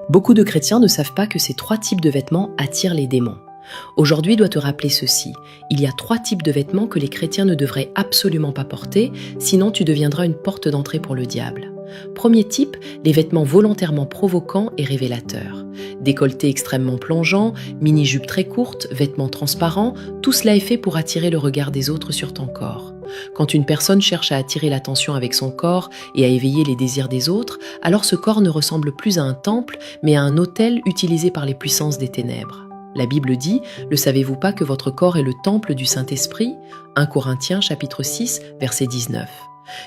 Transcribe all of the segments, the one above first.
Beaucoup de chrétiens ne savent pas que ces 3 types de vêtements attirent les démons. Aujourd'hui doit te rappeler ceci. Il y a 3 types de vêtements que les chrétiens ne devraient absolument pas porter, sinon tu deviendras une porte d'entrée pour le diable. Premier type, les vêtements volontairement provocants et révélateurs. Décolletés extrêmement plongeants, mini-jupes très courtes, vêtements transparents, tout cela est fait pour attirer le regard des autres sur ton corps. Quand une personne cherche à attirer l'attention avec son corps et à éveiller les désirs des autres, alors ce corps ne ressemble plus à un temple, mais à un autel utilisé par les puissances des ténèbres. La Bible dit, « Ne savez-vous pas que votre corps est le temple du Saint-Esprit » 1 Corinthiens chapitre 6, verset 19.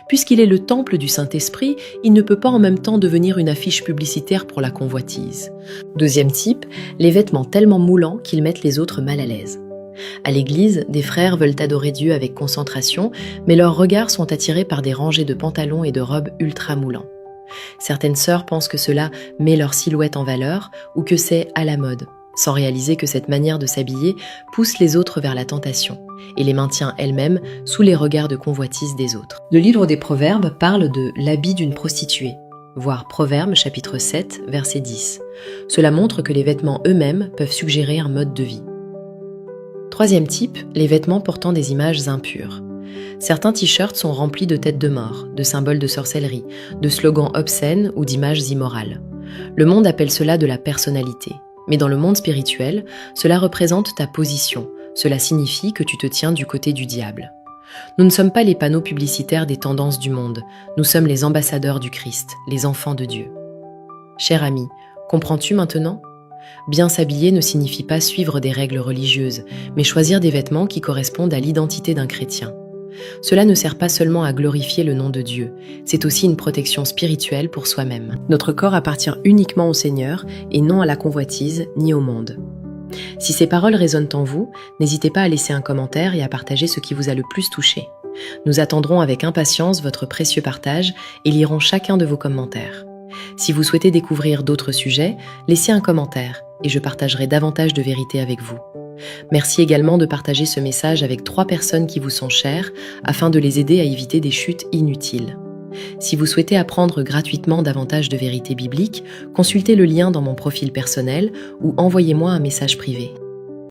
Puisqu'il est le temple du Saint-Esprit, il ne peut pas en même temps devenir une affiche publicitaire pour la convoitise. Deuxième type, les vêtements tellement moulants qu'ils mettent les autres mal à l'aise. À l'église, des frères veulent adorer Dieu avec concentration, mais leurs regards sont attirés par des rangées de pantalons et de robes ultra moulants. Certaines sœurs pensent que cela met leur silhouette en valeur ou que c'est à la mode, sans réaliser que cette manière de s'habiller pousse les autres vers la tentation et les maintient elles-mêmes sous les regards de convoitise des autres. Le livre des Proverbes parle de l'habit d'une prostituée, voir Proverbes chapitre 7, verset 10. Cela montre que les vêtements eux-mêmes peuvent suggérer un mode de vie. Troisième type, les vêtements portant des images impures. Certains t-shirts sont remplis de têtes de mort, de symboles de sorcellerie, de slogans obscènes ou d'images immorales. Le monde appelle cela de la personnalité. Mais dans le monde spirituel, cela représente ta position. Cela signifie que tu te tiens du côté du diable. Nous ne sommes pas les panneaux publicitaires des tendances du monde. Nous sommes les ambassadeurs du Christ, les enfants de Dieu. Cher ami, comprends-tu maintenant ? Bien s'habiller ne signifie pas suivre des règles religieuses, mais choisir des vêtements qui correspondent à l'identité d'un chrétien. Cela ne sert pas seulement à glorifier le nom de Dieu, c'est aussi une protection spirituelle pour soi-même. Notre corps appartient uniquement au Seigneur et non à la convoitise ni au monde. Si ces paroles résonnent en vous, n'hésitez pas à laisser un commentaire et à partager ce qui vous a le plus touché. Nous attendrons avec impatience votre précieux partage et lirons chacun de vos commentaires. Si vous souhaitez découvrir d'autres sujets, laissez un commentaire et je partagerai davantage de vérité avec vous. Merci également de partager ce message avec 3 personnes qui vous sont chères afin de les aider à éviter des chutes inutiles. Si vous souhaitez apprendre gratuitement davantage de vérité biblique, consultez le lien dans mon profil personnel ou envoyez-moi un message privé.